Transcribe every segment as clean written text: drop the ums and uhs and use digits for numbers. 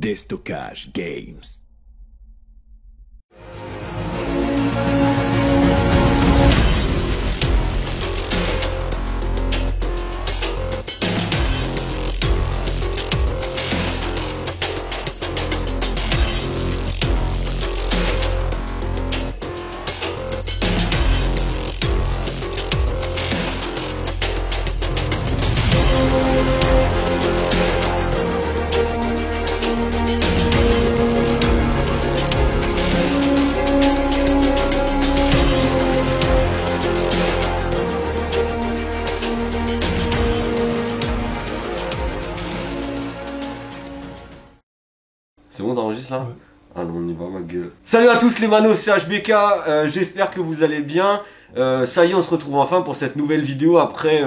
Destockage Games. C'est bon, t'enregistres là? Ouais. Ah non, on y va, ma gueule. Salut à tous les manos, c'est HBK, j'espère que vous allez bien. Ça y est, on se retrouve enfin pour cette nouvelle vidéo après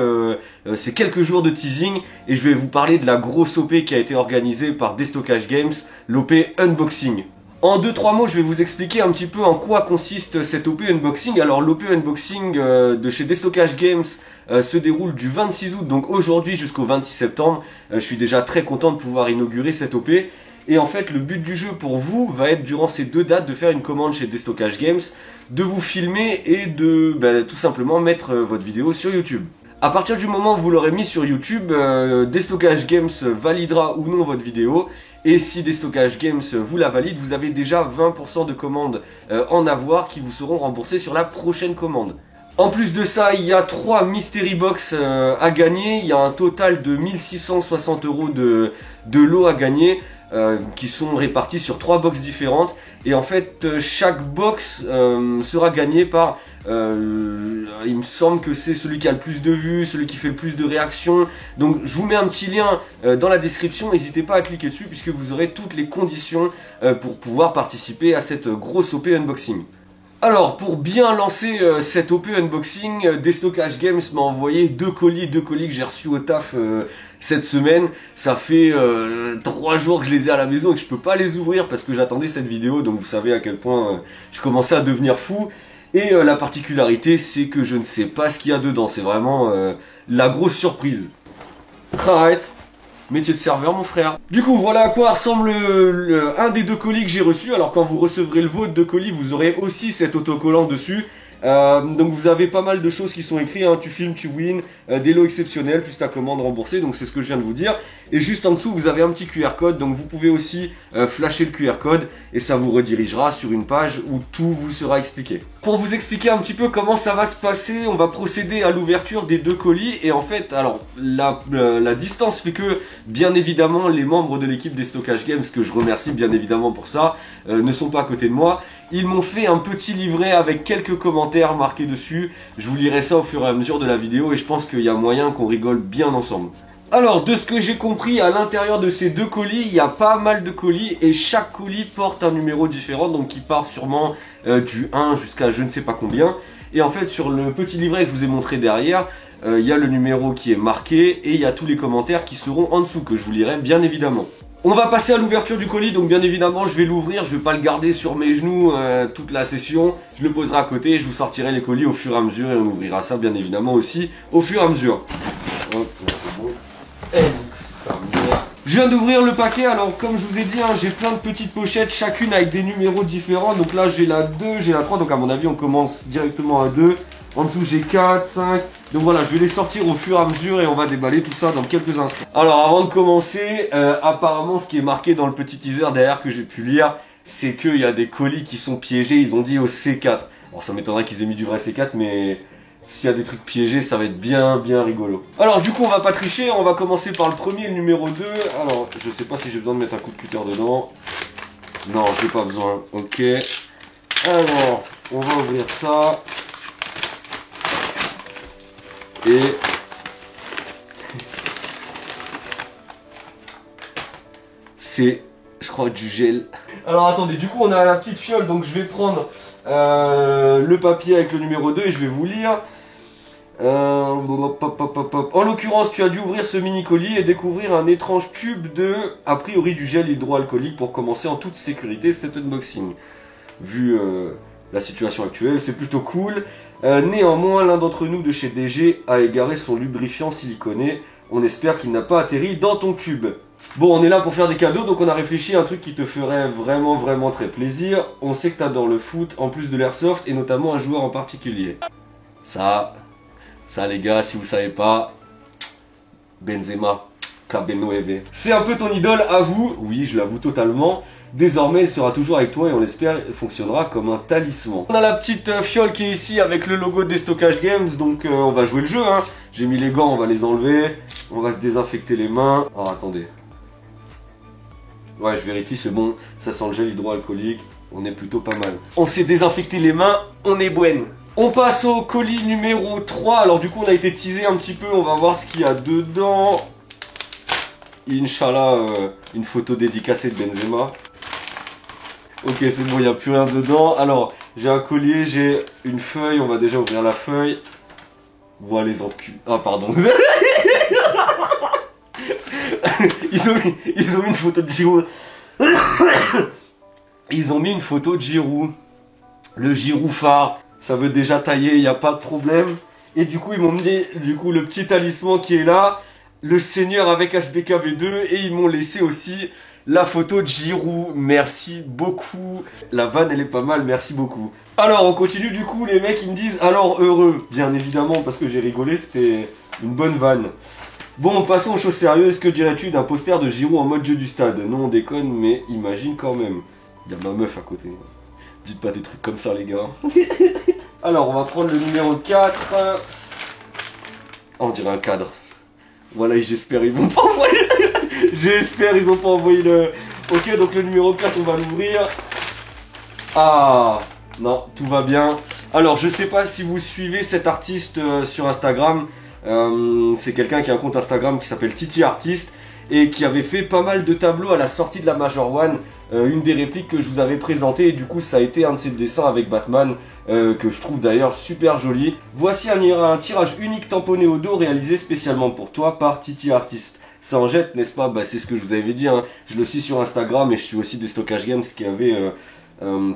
ces quelques jours de teasing. Et je vais vous parler de la grosse OP qui a été organisée par Destockage Games, l'OP Unboxing. En 2-3 mots, je vais vous expliquer un petit peu en quoi consiste cette OP Unboxing. Alors l'OP Unboxing de chez Destockage Games se déroule du 26 août, donc aujourd'hui jusqu'au 26 septembre. Je suis déjà très content de pouvoir inaugurer cette OP. Et en fait, le but du jeu pour vous va être, durant ces deux dates, de faire une commande chez Destockage Games, de vous filmer et de tout simplement mettre votre vidéo sur YouTube. À partir du moment où vous l'aurez mis sur YouTube, Destockage Games validera ou non votre vidéo. Et si Destockage Games vous la valide, vous avez déjà 20% de commandes en avoir qui vous seront remboursées sur la prochaine commande. En plus de ça, il y a 3 Mystery Box à gagner. Il y a un total de 1660 € de lots à gagner. Qui sont répartis sur 3 box différentes, et en fait chaque box sera gagnée par il me semble que c'est celui qui a le plus de vues, celui qui fait le plus de réactions. Donc je vous mets un petit lien dans la description, n'hésitez pas à cliquer dessus puisque vous aurez toutes les conditions pour pouvoir participer à cette grosse OP Unboxing. Alors, pour bien lancer cette OP Unboxing, Destockage Games m'a envoyé deux colis que j'ai reçus au taf cette semaine. Ça fait 3 jours que je les ai à la maison et que je peux pas les ouvrir parce que j'attendais cette vidéo. Donc vous savez à quel point je commençais à devenir fou. Et la particularité, c'est que je ne sais pas ce qu'il y a dedans. C'est vraiment la grosse surprise. Arrête. Métier de serveur, mon frère. Du coup, voilà à quoi ressemble un des 2 colis que j'ai reçu. Alors quand vous recevrez le vôtre de colis, vous aurez aussi cet autocollant dessus. Donc vous avez pas mal de choses qui sont écrites, hein. Tu filmes, tu wins, des lots exceptionnels, plus ta commande remboursée, donc c'est ce que je viens de vous dire. Et juste en dessous, vous avez un petit QR code, donc vous pouvez aussi flasher le QR code, et ça vous redirigera sur une page où tout vous sera expliqué. Pour vous expliquer un petit peu comment ça va se passer, on va procéder à l'ouverture des 2 colis, et en fait, alors, la distance fait que, bien évidemment, les membres de l'équipe Destockage Games, que je remercie bien évidemment pour ça, ne sont pas à côté de moi. Ils m'ont fait un petit livret avec quelques commentaires marqués dessus. Je vous lirai ça au fur et à mesure de la vidéo et je pense qu'il y a moyen qu'on rigole bien ensemble. Alors, de ce que j'ai compris, à l'intérieur de ces 2 colis, il y a pas mal de colis et chaque colis porte un numéro différent, donc qui part sûrement du 1 jusqu'à je ne sais pas combien. Et en fait, sur le petit livret que je vous ai montré derrière, il y a le numéro qui est marqué et il y a tous les commentaires qui seront en dessous, que je vous lirai bien évidemment. On va passer à l'ouverture du colis, donc bien évidemment je vais l'ouvrir, je vais pas le garder sur mes genoux toute la session, je le poserai à côté et je vous sortirai les colis au fur et à mesure et on ouvrira ça bien évidemment aussi au fur et à mesure. Hop, là c'est bon. Et donc ça merde. Je viens d'ouvrir le paquet, alors comme je vous ai dit, hein, j'ai plein de petites pochettes, chacune avec des numéros différents, donc là j'ai la 2, j'ai la 3, donc à mon avis on commence directement à 2. En dessous j'ai 4, 5, donc voilà, je vais les sortir au fur et à mesure et on va déballer tout ça dans quelques instants. Alors avant de commencer, apparemment ce qui est marqué dans le petit teaser derrière que j'ai pu lire, c'est qu'il y a des colis qui sont piégés, ils ont dit au C4. Alors ça m'étonnerait qu'ils aient mis du vrai C4, mais s'il y a des trucs piégés, ça va être bien rigolo. Alors du coup on va pas tricher, on va commencer par le premier, le numéro 2. Alors je sais pas si j'ai besoin de mettre un coup de cutter dedans. Non, j'ai pas besoin, ok. Alors, on va ouvrir ça. Et c'est, je crois, du gel. Alors attendez, du coup on a la petite fiole, donc je vais prendre le papier avec le numéro 2 et je vais vous lire. En l'occurrence, tu as dû ouvrir ce mini colis et découvrir un étrange tube de, a priori, du gel hydroalcoolique pour commencer en toute sécurité cet unboxing. Vu la situation actuelle, c'est plutôt cool. Néanmoins, l'un d'entre nous de chez DG a égaré son lubrifiant siliconé. On espère qu'il n'a pas atterri dans ton cube. Bon, on est là pour faire des cadeaux, donc on a réfléchi à un truc qui te ferait vraiment très plaisir. On sait que t'adores le foot, en plus de l'airsoft, et notamment un joueur en particulier. Ça les gars, si vous savez pas, Benzema, KB9. C'est un peu ton idole, avoue. Oui, je l'avoue totalement. Désormais, il sera toujours avec toi et on l'espère, il fonctionnera comme un talisman. On a la petite fiole qui est ici avec le logo des Stockage Games, donc on va jouer le jeu. Hein. J'ai mis les gants, on va les enlever. On va se désinfecter les mains. Alors attendez. Ouais, je vérifie, c'est bon. Ça sent le gel hydroalcoolique. On est plutôt pas mal. On s'est désinfecté les mains, on est bonne. On passe au colis numéro 3. Alors du coup, on a été teasé un petit peu. On va voir ce qu'il y a dedans. Inch'Allah, une photo dédicacée de Benzema. Ok, c'est bon, il n'y a plus rien dedans. Alors, j'ai un collier, j'ai une feuille. On va déjà ouvrir la feuille. Voilà les enculs. Ah, pardon. Ils ont mis une photo de Giroud. Ils ont mis une photo de Giroud. Le Giroud phare. Ça veut déjà tailler, il n'y a pas de problème. Et du coup, ils m'ont mis le petit talisman qui est là. Le Seigneur avec HBKV2. Et ils m'ont laissé aussi la photo de Giroud. Merci beaucoup. La vanne, elle est pas mal. Merci beaucoup. Alors, on continue du coup. Les mecs, ils me disent alors heureux. Bien évidemment, parce que j'ai rigolé. C'était une bonne vanne. Bon, passons aux choses sérieuses. Que dirais-tu d'un poster de Giroud en mode jeu du stade? Non, on déconne, mais imagine quand même. Il y a ma meuf à côté. Dites pas des trucs comme ça, les gars. Alors, on va prendre le numéro 4. Oh, on dirait un cadre. Voilà, j'espère ils vont pas envoyer. J'espère ils ont pas envoyé le... Ok, donc le numéro 4, on va l'ouvrir. Ah, non, tout va bien. Alors, je sais pas si vous suivez cet artiste sur Instagram. C'est quelqu'un qui a un compte Instagram qui s'appelle Titi Artist et qui avait fait pas mal de tableaux à la sortie de la Major One. Une des répliques que je vous avais présentées, et du coup ça a été un de ses dessins avec Batman, que je trouve d'ailleurs super joli. Voici un tirage unique tamponné au dos réalisé spécialement pour toi par Titi Artist. Ça en jette, n'est-ce pas? Bah, c'est ce que je vous avais dit, hein. Je le suis sur Instagram et je suis aussi des Stockage Games qui avait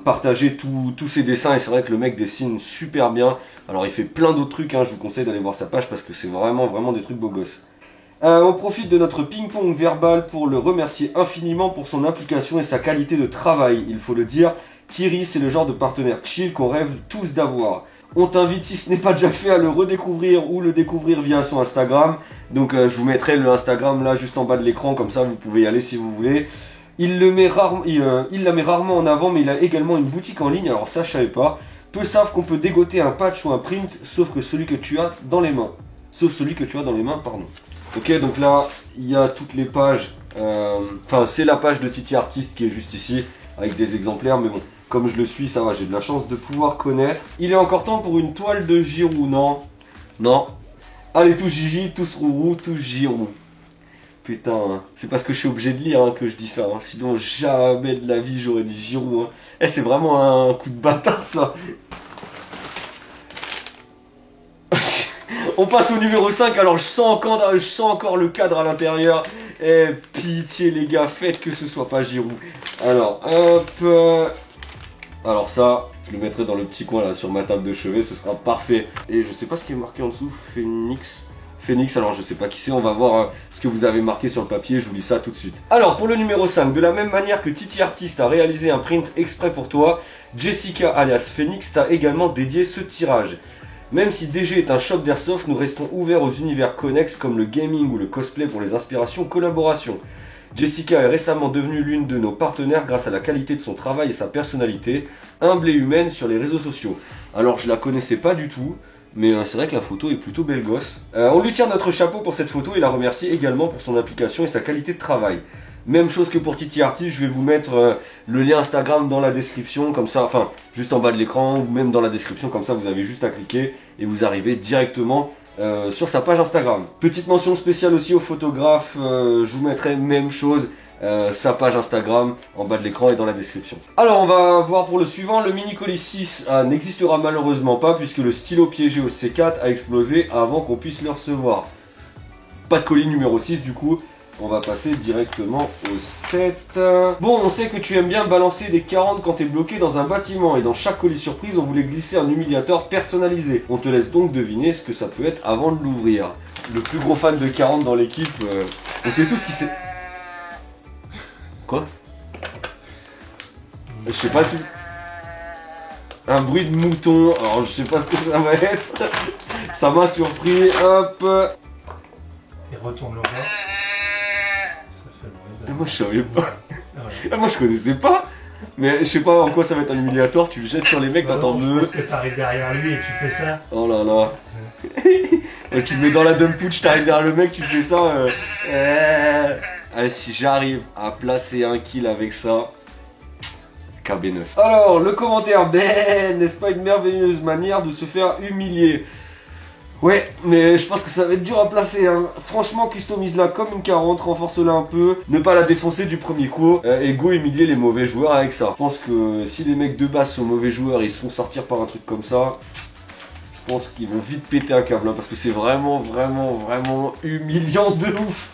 partagé tous ses dessins, et c'est vrai que le mec dessine super bien. Alors il fait plein d'autres trucs, hein. Je vous conseille d'aller voir sa page parce que c'est vraiment des trucs beaux gosses. On profite de notre ping-pong verbal pour le remercier infiniment pour son implication et sa qualité de travail. Il faut le dire, Thierry, c'est le genre de partenaire chill qu'on rêve tous d'avoir. On t'invite, si ce n'est pas déjà fait, à le redécouvrir ou le découvrir via son Instagram. Donc je vous mettrai le Instagram là juste en bas de l'écran, comme ça vous pouvez y aller si vous voulez. Il la met rarement en avant, mais il a également une boutique en ligne, alors ça je savais pas. Peu savent qu'on peut dégoter un patch ou un print, sauf celui que tu as dans les mains. Pardon. Ok, donc là, il y a toutes les pages. Enfin, c'est la page de Titi Artist qui est juste ici, avec des exemplaires, mais bon, comme je le suis, ça va, j'ai de la chance de pouvoir connaître. Il est encore temps pour une toile de Giroud, non? Non. Allez, tous Gigi, tous Rourou, tous Giroud. Putain, hein. C'est parce que je suis obligé de lire, hein, que je dis ça, hein. Sinon jamais de la vie j'aurais dit Giroud, hein. Eh, c'est vraiment un coup de bâtard, ça. On passe au numéro 5, alors je sens encore le cadre à l'intérieur. Eh, pitié les gars, faites que ce soit pas Giroud. Alors, hop. Alors ça, je le mettrai dans le petit coin là, sur ma table de chevet, ce sera parfait. Et je sais pas ce qui est marqué en dessous, Phoenix, alors je sais pas qui c'est, on va voir ce que vous avez marqué sur le papier, je vous lis ça tout de suite. Alors, pour le numéro 5, de la même manière que Titi Artist a réalisé un print exprès pour toi, Jessica alias Phoenix t'a également dédié ce tirage. Même si DG est un shop d'airsoft, nous restons ouverts aux univers connexes comme le gaming ou le cosplay pour les inspirations collaborations. Jessica est récemment devenue l'une de nos partenaires grâce à la qualité de son travail et sa personnalité, humble et humaine sur les réseaux sociaux. Alors je la connaissais pas du tout, mais c'est vrai que la photo est plutôt belle gosse. On lui tire notre chapeau pour cette photo et la remercie également pour son implication et sa qualité de travail. Même chose que pour Titi Artist, je vais vous mettre le lien Instagram dans la description, comme ça, enfin, juste en bas de l'écran, ou même dans la description, comme ça vous avez juste à cliquer et vous arrivez directement sur sa page Instagram. Petite mention spéciale aussi au photographe, je vous mettrai même chose, sa page Instagram en bas de l'écran et dans la description. Alors on va voir pour le suivant, le mini colis 6 n'existera malheureusement pas puisque le stylo piégé au C4 a explosé avant qu'on puisse le recevoir. Pas de colis numéro 6 du coup. On va passer directement au 7. Bon, on sait que tu aimes bien balancer des 40 quand t'es bloqué dans un bâtiment. Et dans chaque colis surprise, on voulait glisser un humiliateur personnalisé. On te laisse donc deviner ce que ça peut être avant de l'ouvrir. le plus gros fan de 40 dans l'équipe. On sait tous qui c'est. Quoi? Je sais pas si... Un bruit de mouton, alors je sais pas ce que ça va être. Ça m'a surpris, hop. Et retourne le roi. Ça fait le bruit. Moi je savais pas. Voilà. Moi je connaissais pas. Mais je sais pas en quoi ça va être un humiliatoire, tu le jettes sur les mecs, t'entends Je pense que t'arrives derrière lui et tu fais ça. Oh là là. Tu le mets dans la dump pooch, t'arrives derrière le mec, tu fais ça. Si j'arrive à placer un kill avec ça, KB9. Alors, le commentaire, Ben, n'est-ce pas une merveilleuse manière de se faire humilier? Ouais, mais je pense que ça va être dur à placer, hein. Franchement, customise-la comme une 40, renforce-la un peu, ne pas la défoncer du premier coup, et go humilier les mauvais joueurs avec ça. Je pense que si les mecs de base sont mauvais joueurs, ils se font sortir par un truc comme ça, je pense qu'ils vont vite péter un câble, hein, parce que c'est vraiment humiliant de ouf.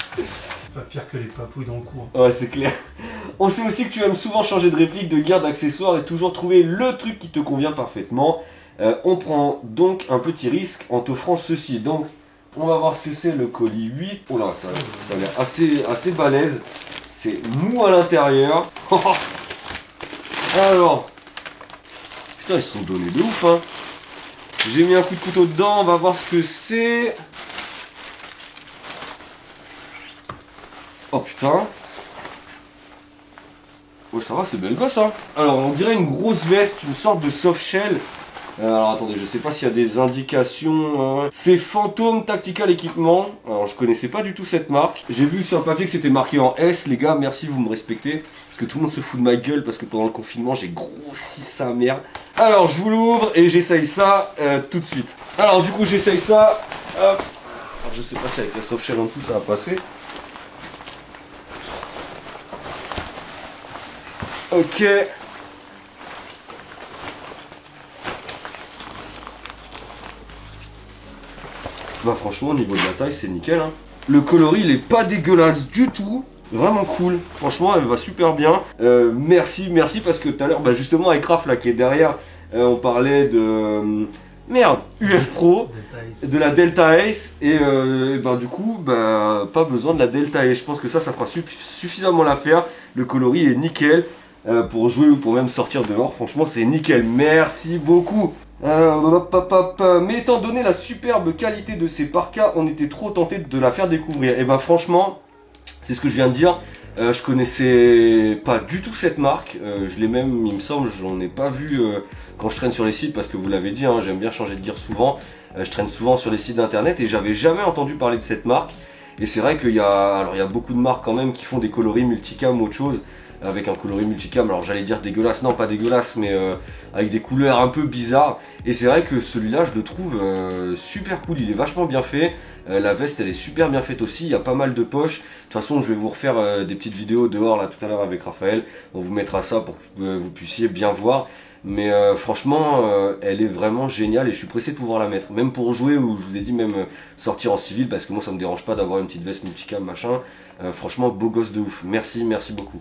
Pas pire que les papouilles dans le cours. Ouais, c'est clair. On sait aussi que tu aimes souvent changer de réplique, de garde, d'accessoires et toujours trouver le truc qui te convient parfaitement. On prend donc un petit risque en t'offrant ceci. Donc, on va voir ce que c'est le colis 8. Oh là, ça a l'air assez balèze. C'est mou à l'intérieur. Alors, putain, ils se sont donnés de ouf, hein. J'ai mis un coup de couteau dedans, on va voir ce que c'est. Oh putain. Oh ça va, c'est belle gosse, hein. Alors on dirait une grosse veste, une sorte de soft shell. Alors attendez, je sais pas s'il y a des indications. C'est Phantom Tactical Equipment. Alors je connaissais pas du tout cette marque. J'ai vu sur le papier que c'était marqué en S, les gars, merci, vous me respectez. Parce que tout le monde se fout de ma gueule parce que pendant le confinement j'ai grossi sa mère. Alors je vous l'ouvre et j'essaye ça tout de suite. Alors du coup j'essaye ça. Hop. Alors, je sais pas si avec la soft shell en dessous ça va passer. Ok. Bah franchement au niveau de la taille c'est nickel, hein. Le coloris il est pas dégueulasse du tout. Vraiment cool. Franchement elle va super bien. Merci parce que tout à l'heure bah justement avec Raph là qui est derrière on parlait de... Merde, UF Pro, de la Delta Ace et ben du coup bah pas besoin de la Delta Ace. Je pense que ça fera suffisamment l'affaire. Le coloris est nickel. Pour jouer ou pour même sortir dehors, franchement c'est nickel, merci beaucoup. Mais étant donné la superbe qualité de ces parkas, on était trop tenté de la faire découvrir. Et ben franchement, c'est ce que je viens de dire, je connaissais pas du tout cette marque, je l'ai même, il me semble, j'en ai pas vu quand je traîne sur les sites, parce que vous l'avez dit, hein, j'aime bien changer de gear souvent, je traîne souvent sur les sites d'internet et j'avais jamais entendu parler de cette marque. Et c'est vrai qu'il y a beaucoup de marques quand même qui font des coloris multicam ou autre chose, avec un coloris multicam, alors j'allais dire dégueulasse, non pas dégueulasse, mais avec des couleurs un peu bizarres. Et c'est vrai que celui-là, je le trouve super cool, il est vachement bien fait. La veste, elle est super bien faite aussi, il y a pas mal de poches. De toute façon, je vais vous refaire des petites vidéos dehors là tout à l'heure avec Raphaël. On vous mettra ça pour que vous puissiez bien voir. Mais franchement, elle est vraiment géniale et je suis pressé de pouvoir la mettre. Même pour jouer, ou je vous ai dit même sortir en civil, parce que moi ça me dérange pas d'avoir une petite veste multicam machin. Franchement, beau gosse de ouf. Merci beaucoup.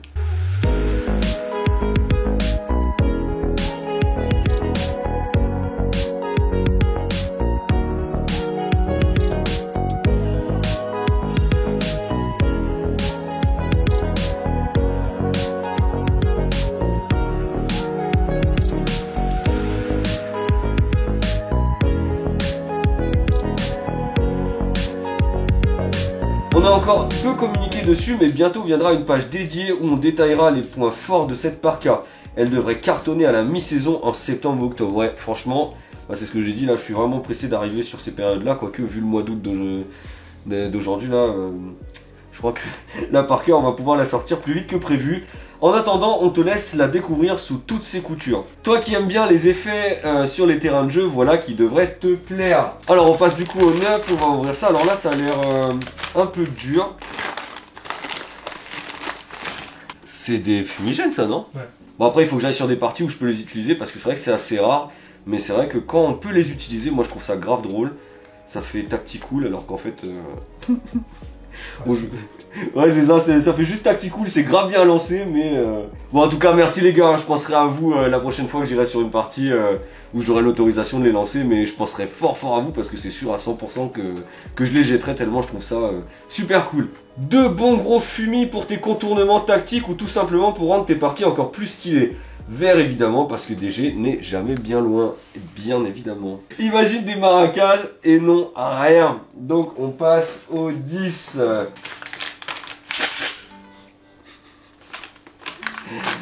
On a encore peu communiqué dessus, mais bientôt viendra une page dédiée où on détaillera les points forts de cette parka. Elle devrait cartonner à la mi-saison en septembre ou octobre. Ouais, franchement, bah c'est ce que j'ai dit là, je suis vraiment pressé d'arriver sur ces périodes-là, quoique vu le mois d'août d'aujourd'hui là, je crois que la parka, on va pouvoir la sortir plus vite que prévu. En attendant, on te laisse la découvrir sous toutes ses coutures. Toi qui aimes bien les effets sur les terrains de jeu, voilà qui devrait te plaire. Alors on passe du coup au neuf, on va ouvrir ça. Alors là, ça a l'air un peu dur. C'est des fumigènes ça, non? Ouais. Bon après, il faut que j'aille sur des parties où je peux les utiliser parce que c'est vrai que c'est assez rare. Mais c'est vrai que quand on peut les utiliser, moi je trouve ça grave drôle. Ça fait tacticool alors qu'en fait... Ouais, c'est ça, ça fait juste tactical, c'est grave bien lancé, mais... Bon, en tout cas, merci les gars, hein, je penserai à vous la prochaine fois que j'irai sur une partie où j'aurai l'autorisation de les lancer, mais je penserai fort à vous parce que c'est sûr à 100% que je les jetterai tellement je trouve ça super cool. Deux bons gros fumis pour tes contournements tactiques ou tout simplement pour rendre tes parties encore plus stylées. Vert évidemment parce que DG n'est jamais bien loin, bien évidemment. Imagine des maracas et non rien. Donc on passe au 10.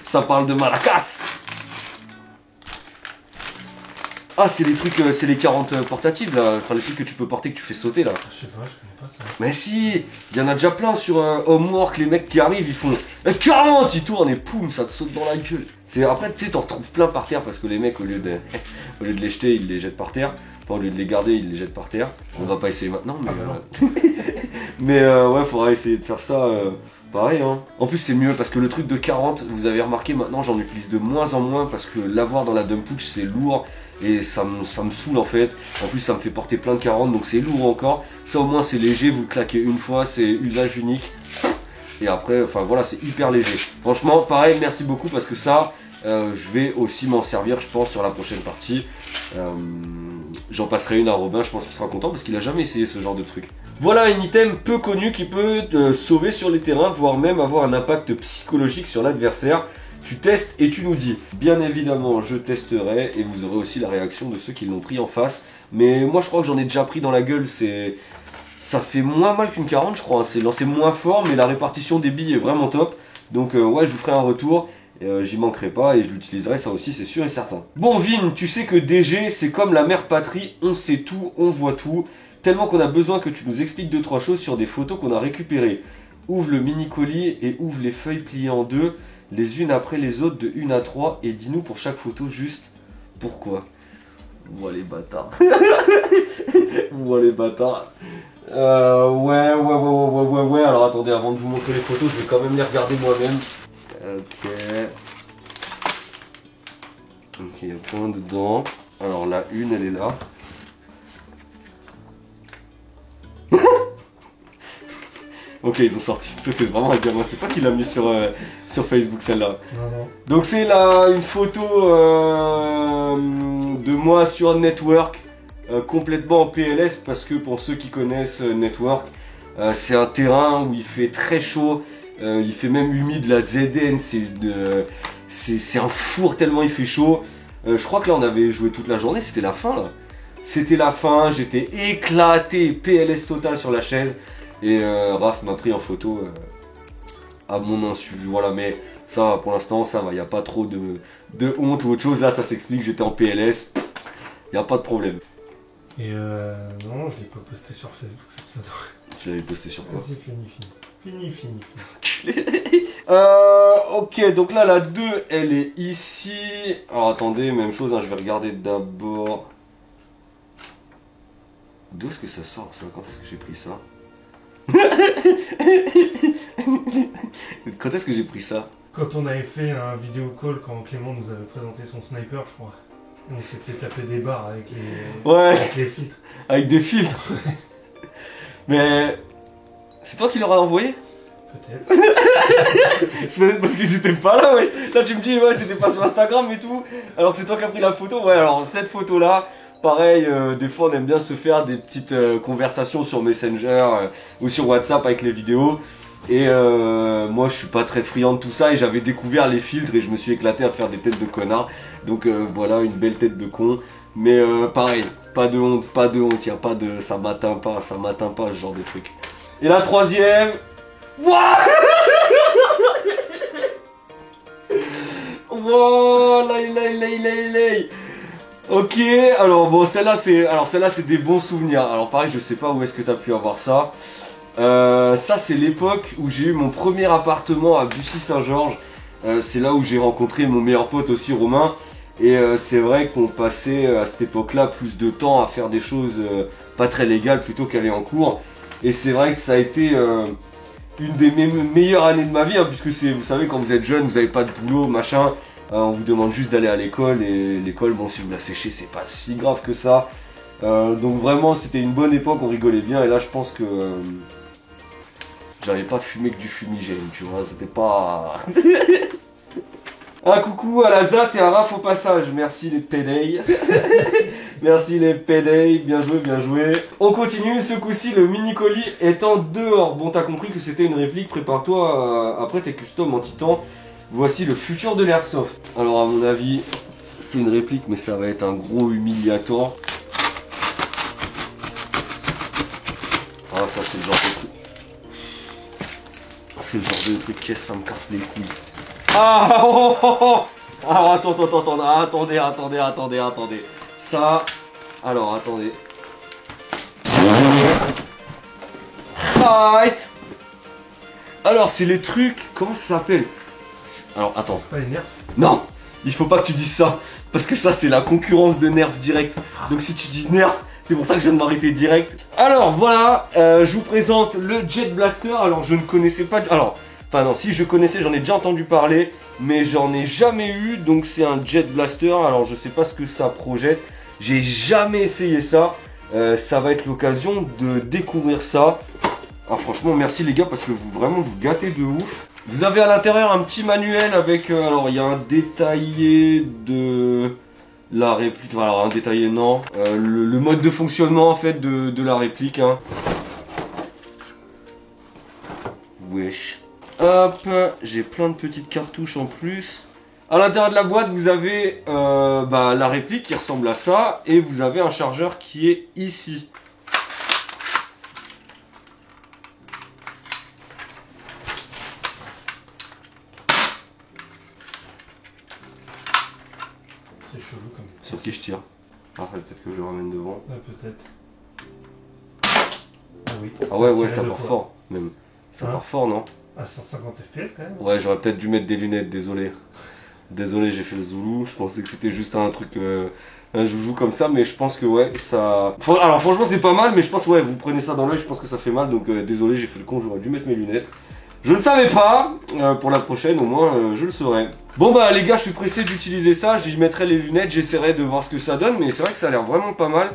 Ça parle de maracas. Ah, c'est les trucs, c'est les 40 portatives là, enfin les trucs que tu peux porter que tu fais sauter là. Je sais pas, je connais pas ça. Mais si, il y en a déjà plein sur Homework, les mecs qui arrivent, ils font 40, ils tournent et poum, ça te saute dans la gueule. Après, tu sais, t'en retrouves plein par terre parce que les mecs, au lieu de les jeter, ils les jettent par terre. Enfin, au lieu de les garder, ils les jettent par terre. On va pas essayer maintenant, mais... mais ouais, faudra essayer de faire ça... pareil, hein. En plus, c'est mieux parce que le truc de 40, vous avez remarqué, maintenant j'en utilise de moins en moins parce que l'avoir dans la dump pouch c'est lourd et ça me saoule en fait. En plus, ça me fait porter plein de 40 donc c'est lourd encore. Ça, au moins, c'est léger, vous le claquez une fois, c'est usage unique. Et après, enfin voilà, c'est hyper léger. Franchement, pareil, merci beaucoup parce que ça, je vais aussi m'en servir, je pense, sur la prochaine partie. J'en passerai une à Robin, je pense qu'il sera content parce qu'il a jamais essayé ce genre de truc. Voilà un item peu connu qui peut te sauver sur les terrains, voire même avoir un impact psychologique sur l'adversaire. Tu testes et tu nous dis. Bien évidemment, je testerai et vous aurez aussi la réaction de ceux qui l'ont pris en face. Mais moi, je crois que j'en ai déjà pris dans la gueule. Ça fait moins mal qu'une 40, je crois. C'est lancé moins fort, mais la répartition des billes est vraiment top. Donc ouais, je vous ferai un retour. J'y manquerai pas et je l'utiliserai, ça aussi c'est sûr et certain. Bon Vin, tu sais que DG c'est comme la mère patrie, on sait tout, on voit tout, tellement qu'on a besoin que tu nous expliques 2-3 choses sur des photos qu'on a récupérées. Ouvre le mini colis et ouvre les feuilles pliées en deux, les unes après les autres de 1 à 3 et dis-nous pour chaque photo juste pourquoi. Ouah les bâtards. Ouah les bâtards. Ouais, alors attendez, avant de vous montrer les photos, je vais quand même les regarder moi-même. Ok, il y a plein dedans. Alors la une, elle est là. Ok, ils ont sorti. C'était vraiment un gamin. C'est pas qu'il l'a mis sur Facebook celle-là. Non. Donc c'est là une photo de moi sur Network, complètement en PLS parce que pour ceux qui connaissent Network, c'est un terrain où il fait très chaud. Il fait même humide, la ZN, c'est un four tellement il fait chaud. Je crois que là on avait joué toute la journée, c'était la fin là. C'était la fin, j'étais éclaté, PLS total sur la chaise. Et Raph m'a pris en photo à mon insu. Voilà, mais ça pour l'instant ça va, il n'y a pas trop de honte ou autre chose. Là ça s'explique, j'étais en PLS, il n'y a pas de problème. Et non, je l'ai pas posté sur Facebook cette photo. Tu l'avais posté sur quoi? Vas-y, fini. Ok, donc là la 2 elle est ici. Alors attendez, même chose, hein, je vais regarder d'abord. D'où est-ce que ça sort ça? Quand est-ce que j'ai pris ça? Quand est-ce que j'ai pris ça? Quand on avait fait un vidéo call, quand Clément nous avait présenté son sniper, je crois. Et on s'était tapé des barres avec les filtres. Avec des filtres. Mais c'est toi qui leur as envoyé? Peut-être. C'est parce qu'ils étaient pas là, ouais. Là tu me dis ouais c'était pas sur Instagram et tout. Alors que c'est toi qui as pris la photo. Ouais, alors cette photo là, pareil, des fois on aime bien se faire des petites conversations sur Messenger ou sur WhatsApp avec les vidéos. Et moi je suis pas très friand de tout ça et j'avais découvert les filtres et je me suis éclaté à faire des têtes de connard. Donc voilà, une belle tête de con. Mais pareil, pas de honte, y a pas de... Ça m'atteint pas ce genre de truc. Et la troisième... Wouah. Wow, lay. Ok, alors bon, celle-là c'est des bons souvenirs. Alors pareil, je sais pas où est-ce que t'as pu avoir ça. Ça c'est l'époque où j'ai eu mon premier appartement à Bussy-Saint-Georges. C'est là où j'ai rencontré mon meilleur pote aussi, Romain. Et c'est vrai qu'on passait à cette époque-là plus de temps à faire des choses pas très légales plutôt qu'aller en cours. Et c'est vrai que ça a été une des meilleures années de ma vie, hein, puisque vous savez, quand vous êtes jeune, vous n'avez pas de boulot, machin. On vous demande juste d'aller à l'école. Et l'école, bon, si vous la séchez, c'est pas si grave que ça. Donc vraiment, c'était une bonne époque, on rigolait bien. Et là, je pense que J'avais pas fumé que du fumigène, tu vois, c'était pas... Un coucou à la Zat et à Raph au passage, merci les pédés. Merci les pédés, bien joué, bien joué. On continue, ce coup-ci le mini colis étant dehors. Bon, t'as compris que c'était une réplique, prépare-toi après tes customs en titan. Voici le futur de l'airsoft. Alors à mon avis, c'est une réplique mais ça va être un gros humiliator. Ah ça c'est le genre de truc. C'est le genre de truc qui ça me casse les couilles. Ah oh, oh, oh. Alors attendez. Ça. Alors attendez. Right. Alors c'est les trucs. Comment ça s'appelle? Alors attends. Pas les nerfs. Non, il faut pas que tu dises ça. Parce que ça c'est la concurrence de nerf direct. Donc si tu dis nerf, c'est pour ça que je viens de m'arrêter direct. Alors voilà, je vous présente le Jet Blaster. Alors je ne connaissais pas... Alors, enfin non, si je connaissais, j'en ai déjà entendu parler. Mais j'en ai jamais eu. Donc c'est un Jet Blaster. Alors je sais pas ce que ça projette. J'ai jamais essayé ça. Ça va être l'occasion de découvrir ça. Ah, franchement merci les gars parce que vous vraiment vous gâtez de ouf. Vous avez à l'intérieur un petit manuel avec, alors il y a un détaillé de la réplique, enfin, alors un détaillé non, le mode de fonctionnement en fait de la réplique. Hein. Wesh. Hop, j'ai plein de petites cartouches en plus. À l'intérieur de la boîte vous avez la réplique qui ressemble à ça et vous avez un chargeur qui est ici. C'est chelou comme ça. Sur qui je tire? Après peut-être que je le ramène devant. Ouais, peut-être. Ah oui. Ah ouais, ça part fort même. Ça part fort non? À 150 FPS quand même. Ouais, j'aurais peut-être dû mettre des lunettes, désolé. Désolé, j'ai fait le zoulou, je pensais que c'était juste un truc, un joujou comme ça, mais je pense que ouais, ça... Alors franchement c'est pas mal, mais je pense ouais, vous prenez ça dans l'œil, je pense que ça fait mal, donc désolé, j'ai fait le con, j'aurais dû mettre mes lunettes. Je ne savais pas, pour la prochaine au moins je le saurai. Bon bah les gars, je suis pressé d'utiliser ça, j'y mettrai les lunettes, j'essaierai de voir ce que ça donne, mais c'est vrai que ça a l'air vraiment pas mal.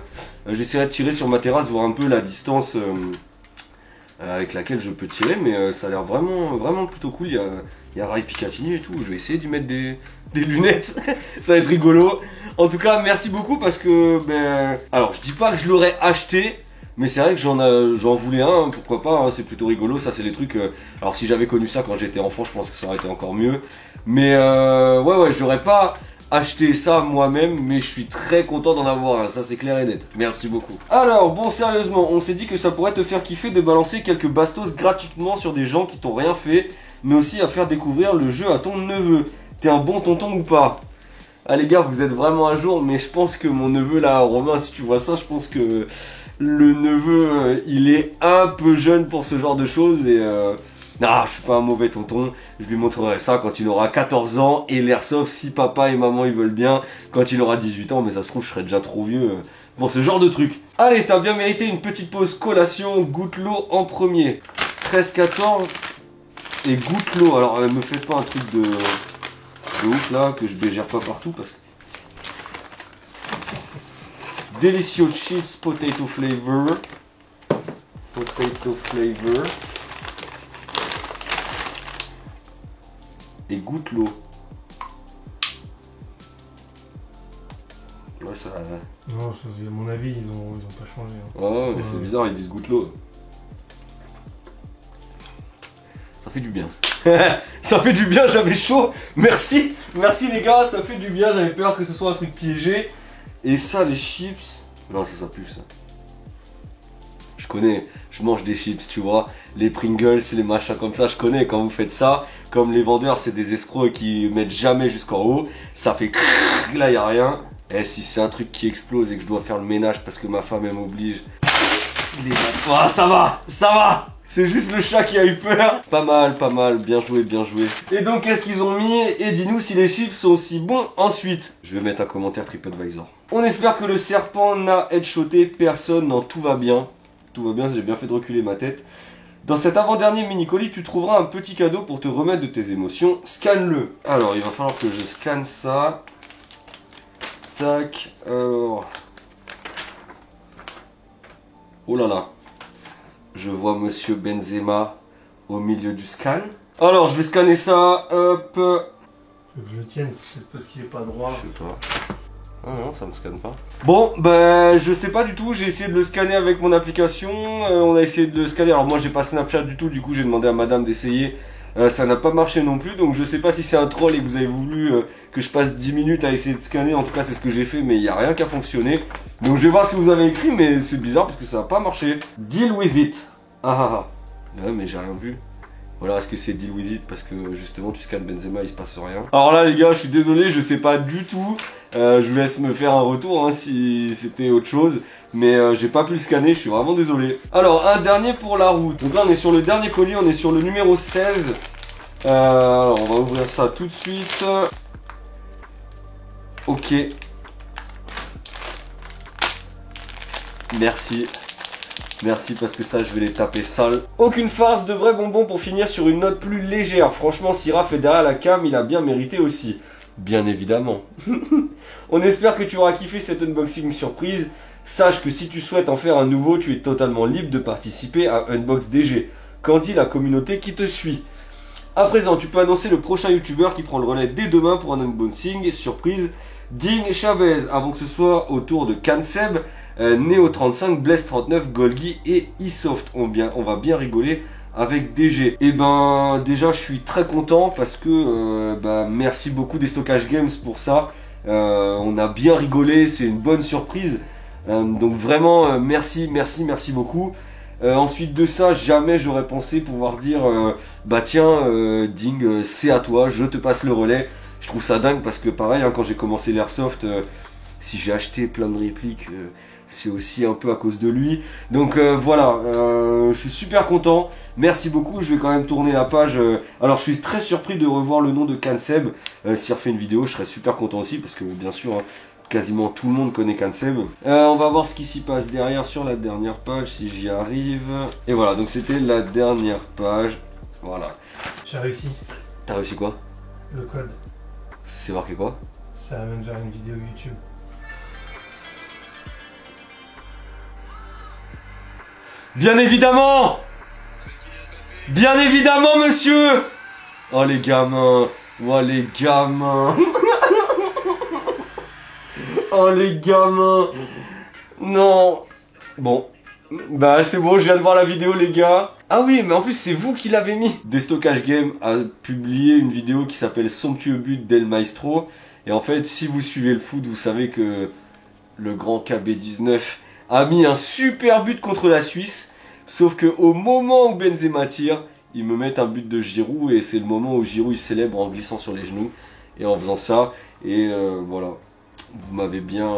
J'essaierai de tirer sur ma terrasse, voir un peu la distance avec laquelle je peux tirer, mais ça a l'air vraiment plutôt cool. Il y a Rai Picatinny et tout, je vais essayer d'y mettre des lunettes, ça va être rigolo. En tout cas, merci beaucoup parce que, alors je dis pas que je l'aurais acheté, mais c'est vrai que j'en voulais un, pourquoi pas, hein, c'est plutôt rigolo, ça c'est les trucs, alors si j'avais connu ça quand j'étais enfant, je pense que ça aurait été encore mieux. Mais ouais, j'aurais pas acheté ça moi-même, mais je suis très content d'en avoir un, ça c'est clair et net. Merci beaucoup. Alors, bon, sérieusement, on s'est dit que ça pourrait te faire kiffer de balancer quelques bastos gratuitement sur des gens qui t'ont rien fait, mais aussi à faire découvrir le jeu à ton neveu. T'es un bon tonton ou pas? Ah les gars, vous êtes vraiment à jour, mais je pense que mon neveu là, Romain, si tu vois ça, je pense que le neveu, il est un peu jeune pour ce genre de choses et... Non, je suis pas un mauvais tonton, je lui montrerai ça quand il aura 14 ans et l'airsoft, si papa et maman ils veulent bien, quand il aura 18 ans, mais ça se trouve je serai déjà trop vieux pour ce genre de truc. Allez, t'as bien mérité une petite pause collation, goûte l'eau en premier. 13-14 et goûte l'eau, alors me faites pas un truc de ouf là, que je bégère pas partout parce que... Delicious chips potato flavor. Et goûte l'eau. Ouais, ça... Non, à mon avis, ils ont pas changé. Hein. Ouais, mais c'est bizarre, ils disent goûte l'eau. Ça fait du bien. Ça fait du bien, j'avais chaud. Merci les gars, ça fait du bien. J'avais peur que ce soit un truc piégé. Et ça, les chips... Non, ça pue ça. Je connais, je mange des chips, tu vois. Les Pringles, les machins comme ça, je connais. Quand vous faites ça, comme les vendeurs, c'est des escrocs qui mettent jamais jusqu'en haut. Ça fait là, y a rien. Et si c'est un truc qui explose et que je dois faire le ménage parce que ma femme, elle m'oblige. Oh, ça va. C'est juste le chat qui a eu peur. Pas mal, bien joué. Et donc, qu'est-ce qu'ils ont mis? Et dis-nous si les chips sont aussi bons ensuite. Je vais mettre un commentaire TripAdvisor. On espère que le serpent n'a headshoté personne. Non, tout va bien. Tout va bien, j'ai bien fait de reculer ma tête. Dans cet avant-dernier mini-colis, tu trouveras un petit cadeau pour te remettre de tes émotions. Scanne-le. Alors, il va falloir que je scanne ça. Tac. Alors... Oh là là. Je vois Monsieur Benzema au milieu du scan. Alors, je vais scanner ça, hop. Tu veux que je le tienne, c'est parce qu'il est pas droit. Je sais pas. Ah non, ça me scanne pas. Bon, bah, je sais pas du tout, j'ai essayé de le scanner avec mon application, on a essayé de le scanner, alors moi j'ai pas Snapchat du tout, du coup j'ai demandé à madame d'essayer, ça n'a pas marché non plus, donc je sais pas si c'est un troll et que vous avez voulu que je passe 10 minutes à essayer de scanner, en tout cas c'est ce que j'ai fait, mais il y a rien qui a fonctionné. Donc je vais voir ce que vous avez écrit, mais c'est bizarre parce que ça a pas marché. Deal with it. Ah. Ouais, mais j'ai rien vu. Voilà, est-ce que c'est deal with it parce que justement tu scannes Benzema, il se passe rien. Alors là les gars, je suis désolé, je sais pas du tout. Je vous laisse me faire un retour hein, si c'était autre chose. Mais j'ai pas pu le scanner, je suis vraiment désolé. Alors un dernier pour la route. Donc là on est sur le dernier colis, on est sur le numéro 16. Alors on va ouvrir ça tout de suite. Ok. Merci. Merci parce que ça je vais les taper sales. Aucune farce, de vrais bonbons pour finir sur une note plus légère. Franchement si Raph est derrière la cam, il a bien mérité aussi. Bien évidemment. On espère que tu auras kiffé cet unboxing surprise. Sache que si tu souhaites en faire un nouveau, tu es totalement libre de participer à Unbox DG. Qu'en dit la communauté qui te suit? À présent, tu peux annoncer le prochain youtubeur qui prend le relais dès demain pour un unboxing surprise. Ding Chavez, avant que ce soit au tour de Kanseb, Neo35, Blaze39, Golgi et Esoft. On va bien rigoler avec DG. Et ben déjà je suis très content parce que merci beaucoup des Stockage Games pour ça. On a bien rigolé, c'est une bonne surprise. Donc vraiment merci beaucoup. Ensuite de ça, jamais j'aurais pensé pouvoir dire Ding, c'est à toi, je te passe le relais. Je trouve ça dingue parce que pareil hein, quand j'ai commencé l'airsoft, si j'ai acheté plein de répliques, c'est aussi un peu à cause de lui. Donc voilà, je suis super content. Merci beaucoup, je vais quand même tourner la page. Alors je suis très surpris de revoir le nom de Kanseb. S'il refait une vidéo, je serais super content aussi parce que bien sûr, hein, quasiment tout le monde connaît Kanseb. On va voir ce qui s'y passe derrière sur la dernière page si j'y arrive. Et voilà, donc c'était la dernière page. Voilà. J'ai réussi. T'as réussi quoi? Le code. C'est marqué quoi? Ça amène vers une vidéo YouTube. Bien évidemment! Bien évidemment, monsieur! Oh les gamins! Oh les gamins! Oh les gamins! Non! Bon. Bah c'est bon, je viens de voir la vidéo les gars. Ah oui, mais en plus c'est vous qui l'avez mis. Destockage Game a publié une vidéo qui s'appelle Somptueux but d'El Maestro. Et en fait, si vous suivez le foot, vous savez que le grand KB19 a mis un super but contre la Suisse. Sauf que au moment où Benzema tire, ils me mettent un but de Giroud. Et c'est le moment où Giroud il célèbre en glissant sur les genoux. Et en faisant ça. Et voilà. Vous m'avez bien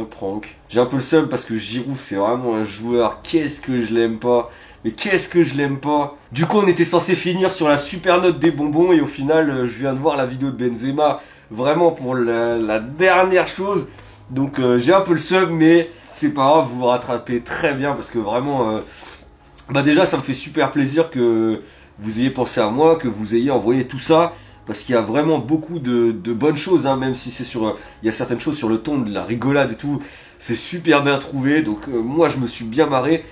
prank. J'ai un peu le seum parce que Giroud c'est vraiment un joueur. Qu'est-ce que je l'aime pas. Mais qu'est-ce que je l'aime pas. Du coup on était censé finir sur la super note des bonbons. Et au final je viens de voir la vidéo de Benzema. Vraiment pour la dernière chose. Donc j'ai un peu le seum mais c'est pas grave. Vous vous rattrapez très bien parce que vraiment déjà ça me fait super plaisir que vous ayez pensé à moi. Que vous ayez envoyé tout ça. Parce qu'il y a vraiment beaucoup de bonnes choses, hein, même si c'est sur... il y a certaines choses sur le ton de la rigolade et tout. C'est super bien trouvé, donc moi je me suis bien marré.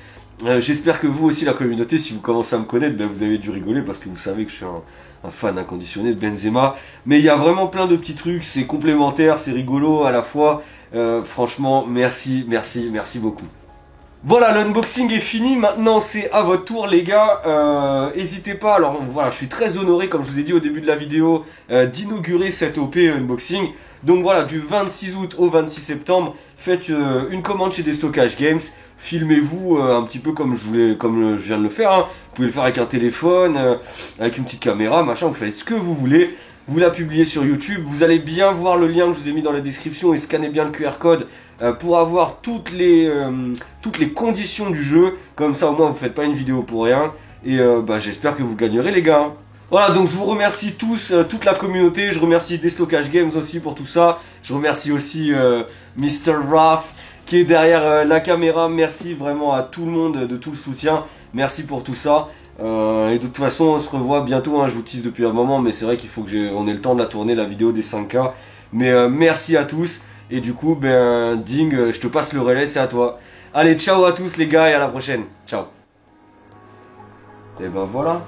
J'espère que vous aussi, la communauté, si vous commencez à me connaître, ben, vous avez dû rigoler parce que vous savez que je suis un fan inconditionné de Benzema. Mais il y a vraiment plein de petits trucs, c'est complémentaire, c'est rigolo à la fois. Franchement, merci beaucoup. Voilà, l'unboxing est fini, maintenant c'est à votre tour les gars, n'hésitez pas, alors voilà, je suis très honoré comme je vous ai dit au début de la vidéo d'inaugurer cette OP unboxing. Donc voilà, du 26 août au 26 septembre, faites une commande chez Destockage Games, filmez-vous un petit peu comme je viens de le faire, hein. Vous pouvez le faire avec un téléphone, avec une petite caméra, machin, vous faites ce que vous voulez. Vous la publiez sur YouTube, vous allez bien voir le lien que je vous ai mis dans la description et scannez bien le QR code pour avoir toutes les conditions du jeu. Comme ça au moins vous faites pas une vidéo pour rien. Et j'espère que vous gagnerez les gars. Voilà, donc je vous remercie tous, toute la communauté. Je remercie Destockage Games aussi pour tout ça. Je remercie aussi Mr. Raph qui est derrière la caméra. Merci vraiment à tout le monde de tout le soutien. Merci pour tout ça. Et de toute façon on se revoit bientôt, hein, je vous tease depuis un moment mais c'est vrai qu'il faut que on ait le temps de la tourner la vidéo des 5K. Mais merci à tous et du coup Ding, je te passe le relais, c'est à toi. Allez, ciao à tous les gars et à la prochaine, ciao. Et ben voilà.